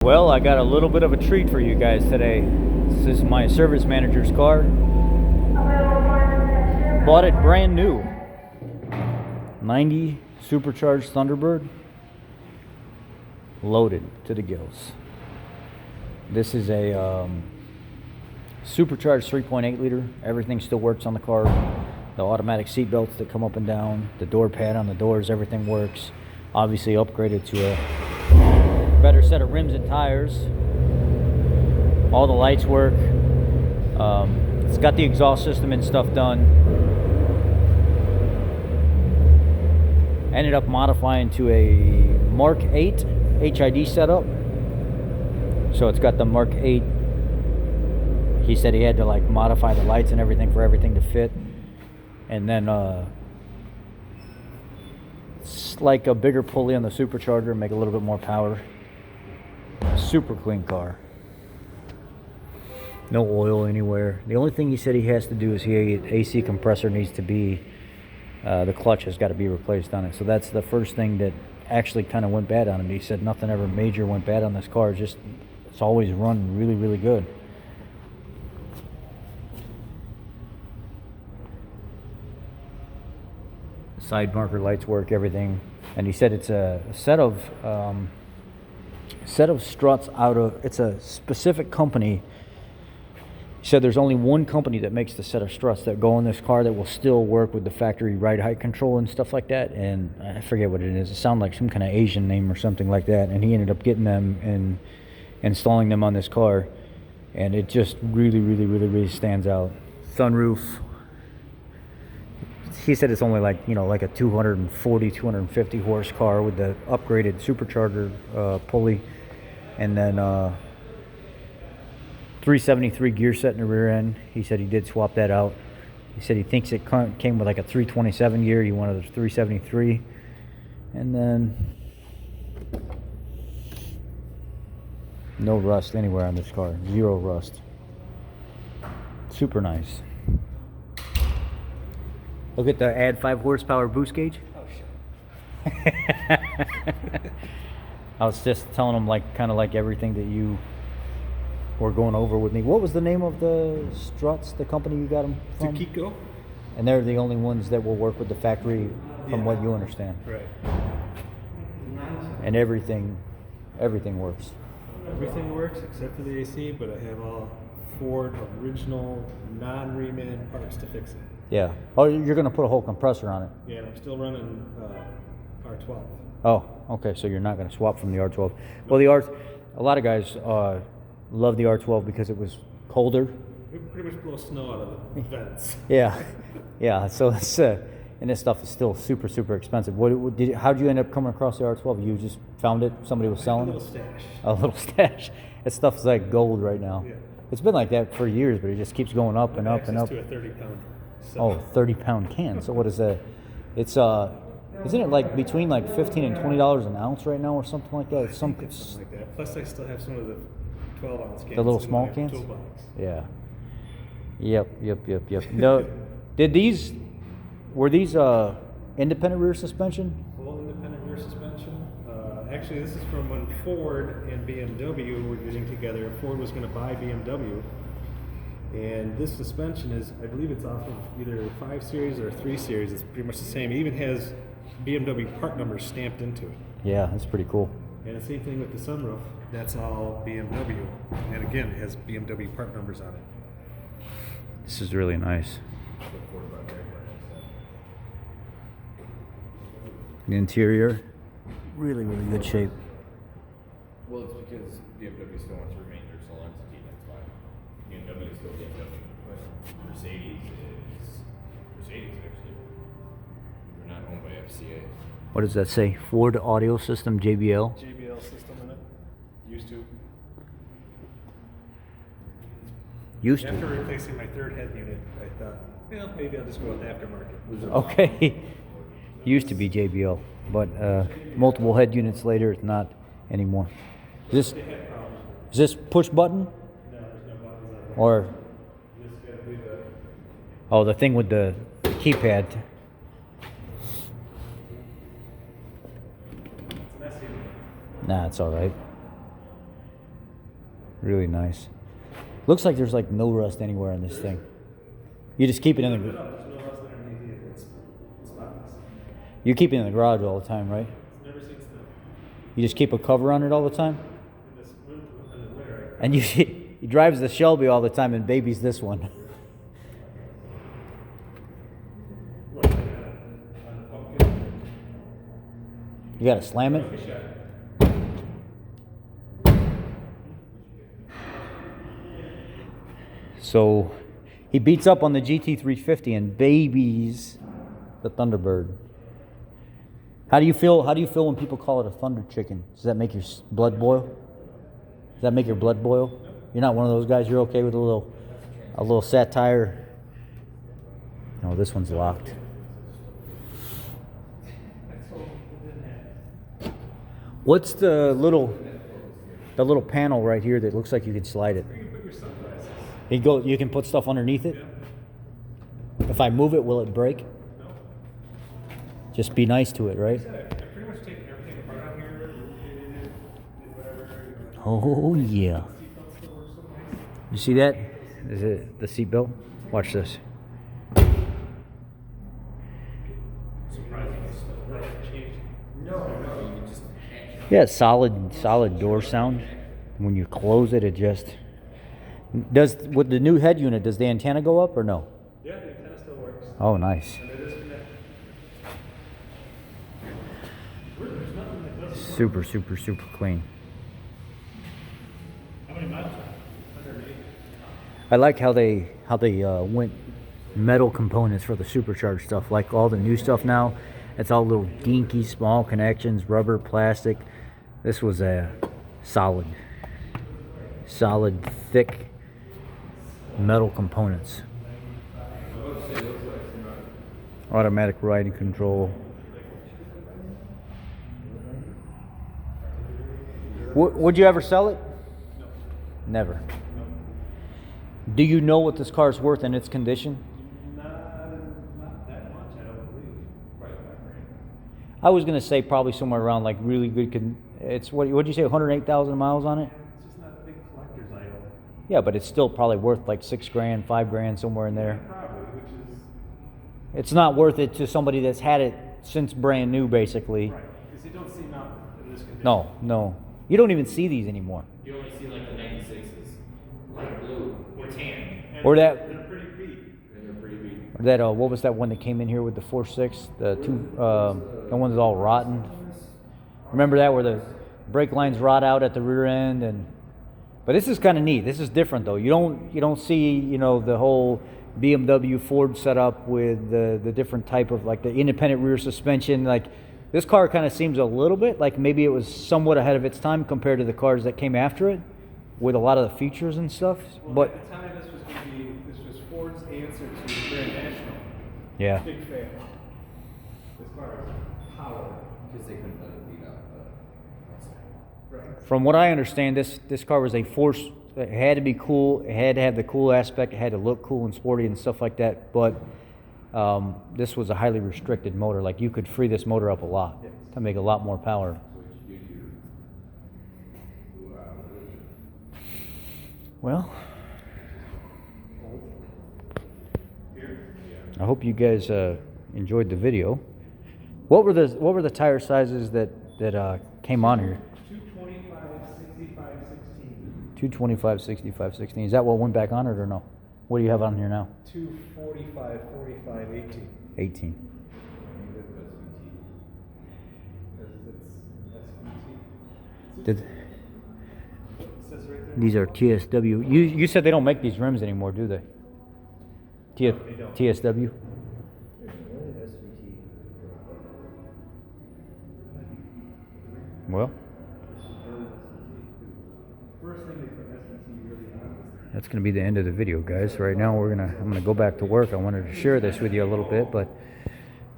Well, I got a little bit of a treat for you guys today. This is my service manager's car. Bought it brand new. 90 Supercharged Thunderbird. Loaded to the gills. This is a Supercharged 3.8 liter. Everything still works on the car. The automatic seat belts that come up and down. The door pad on the doors, everything works. Obviously upgraded to a better set of rims and tires. All the lights work. It's got the exhaust system and stuff done. Ended up modifying to a Mark 8 HID setup. So it's got the Mark 8. He said he had to like modify the lights and everything for everything to fit. And then it's like a bigger pulley on the Supercharger, make a little bit more power. Super clean car. No oil anywhere. The only thing he said he has to do is AC compressor needs to be, the clutch has got to be replaced on it. So that's the first thing that actually kind of went bad on him. He said nothing ever major went bad on this car. It's always run really, really good. Side marker lights work, everything. And he said it's a set of struts out of, it's a specific company. He said there's only one company that makes the set of struts that go in this car that will still work with the factory ride height control and stuff like that. And I forget what it is. It sounded like some kind of Asian name or something like that. And he ended up getting them and installing them on this car. And it just really, really, really, really stands out. Sunroof. He said it's only like, like a 240, 250 horse car with the upgraded Supercharger pulley. And then 373 gear set in the rear end. He said he did swap that out. He said he thinks it came with like a 327 gear. He wanted a 373. And then no rust anywhere on this car. Zero rust. Super nice. Look at the add 5 horsepower boost gauge. Oh, shit. I was just telling him kind of like everything that you were going over with me. What was the name of the struts, the company you got them from? Kiko. And they're the only ones that will work with the factory from what you understand. Right. And everything works. Everything works except for the AC, but I have all Ford original non-reman parts to fix it. Yeah. Oh, you're going to put a whole compressor on it. Yeah, and I'm still running R12. Oh, okay. So you're not going to swap from the R12. Well, a lot of guys love the R12 because it was colder. We pretty much blow snow out of the vents. Yeah, yeah. So it's and this stuff is still super, super expensive. How did you end up coming across the R12? You just found it? Somebody was selling it? A little stash. A little stash. That stuff's like gold right now. Yeah. It's been like that for years, but it just keeps going up and up and up. To a 30-pound. Oh, 30-pound can. So what is that? It's isn't it like between like $15 and $20 an ounce right now or something like that? It's something like that. Plus, I still have some of the 12-ounce cans. The little small cans. Toolbox. Yeah. Yep. No, were these independent rear suspension? Full independent rear suspension. Actually, this is from when Ford and BMW were getting together. Ford was going to buy BMW. And this suspension is, I believe it's off of either 5 Series or 3 Series. It's pretty much the same. It even has BMW part numbers stamped into it. Yeah, that's pretty cool. And the same thing with the sunroof. That's all BMW. And again, it has BMW part numbers on it. This is really nice. The interior, really, really good shape. Well, it's because BMW still wants to remain their sole entity, that's why. BMW is still BMW. Mercedes actually. They're not owned by FCA. What does that say? Ford Audio System, JBL? JBL system in it. Used After to. replacing my third head unit, I thought, well, maybe I'll just go with aftermarket. Okay. Used to be JBL, but multiple head units later, it's not anymore. Is this push button? No, there's no buttons on it. Or, Just gotta do the oh, the thing with the keypad. It's messy. Nah, it's all right. Really nice. Looks like there's like no rust anywhere on this thing. You just keep it in the. There's no rust underneath it. It's spotless. You keep it in the garage all the time, right? It's never seen snow. You just keep a cover on it all the time. In the winter, And you he drives the Shelby all the time and babies this one. look at it on the pumpkin. You gotta slam it. Take a shot. So he beats up on the GT350 and babies the Thunderbird. How do you feel? How do you feel when people call it a Thunder Chicken? Does that make your blood boil? Does that make your blood boil? You're not one of those guys. You're okay with a little satire. No, this one's locked. What's the little panel right here that looks like you can slide it? You can put your sunglasses. You can put stuff underneath it. Yeah. If I move it, will it break? No. Just be nice to it, right? I've pretty much taken everything apart out here, rotated it, did whatever. Oh yeah. Seatbelt still works so nice. You see that? Is it the seatbelt? Watch this. Surprisingly still right. Changed. No, you can just Yeah, solid door sound. When you close it, it just does. With the new head unit, does the antenna go up or no? Yeah, the antenna still works. Oh, nice. And it is connected. There's nothing that doesn't work. Super clean. How many miles? 108. I like how they went metal components for the supercharged stuff. Like all the new stuff now, it's all little dinky small connections, rubber, plastic. This was a solid, thick metal components. Automatic riding control. Would you ever sell it? No. Never. No. Do you know what this car is worth in its condition? Not that much, I don't believe. Right, right. I was gonna say probably somewhere around like really good. It's what'd you say? 108,000 miles on it? It's just not a big collector's item. Yeah, but it's still probably worth like $6,000, $5,000, somewhere in there. Probably, which is It's not worth it to somebody that's had it since brand new, basically. right. Because you don't see now in this condition. No. You don't even see these anymore. You only see like the 96s, light blue or tan, And Or that- they're pretty beat. and they're pretty big. Or that what was that one that came in here with the 4.6? The one's all rotten. Remember that where the brake lines rot out at the rear end but this is kind of neat. This is different though. You don't see the whole BMW Ford setup with the different type of like the independent rear suspension. Like this car kind of seems a little bit like maybe it was somewhat ahead of its time compared to the cars that came after it with a lot of the features and stuff. Well, But at the time, this was Ford's answer to the Grand National. yeah. Big fail. This car is power. Because they couldn't let it beat out the Right. From what I understand, this car was a force. It had to be cool. It had to have the cool aspect. It had to look cool and sporty and stuff like that. But this was a highly restricted motor. Like you could free this motor up a lot Yes. to make a lot more power. Well, I hope you guys enjoyed the video. What were the tire sizes that came on here? 225, 65, 16. 225, 65, 16. Is that what went back on it or no? What do you have on here now? 245, 45, 18. 18. Because it's SVT. Did, It says right there. these are TSW. You said they don't make these rims anymore, do they? No, they don't. TSW? Well, First thing they put SVT really on was that's going to be the end of the video, guys. Right now, I'm going to go back to work. I wanted to share this with you a little bit, but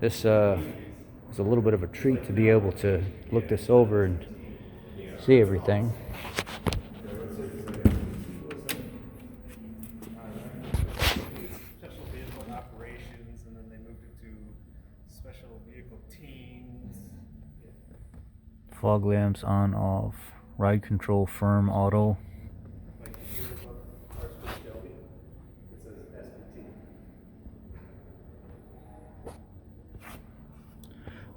this was a little bit of a treat to be able to look this over and see everything. special vehicle operations, and then they moved it to special vehicle teams. Fog lamps on, off, ride control, firm, auto.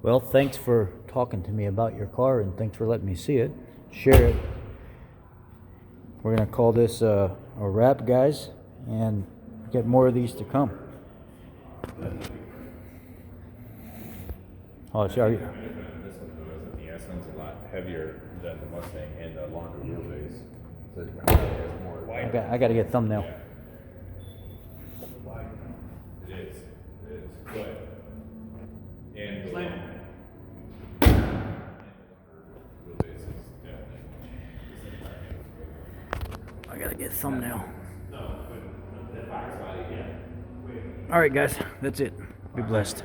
Well, thanks for talking to me about your car, and thanks for letting me see it. Share it. We're going to call this a wrap, guys, and get more of these to come. Oh, sorry. This one though isn't the S-Line's a lot heavier than the Mustang and a longer wheelbase. So it has more. I got to get a thumbnail. Yeah. It is. It is. But and the longer wheelbase is definitely. I got to get a thumbnail. No, but the box body, yeah. All right, guys, that's it. Be blessed.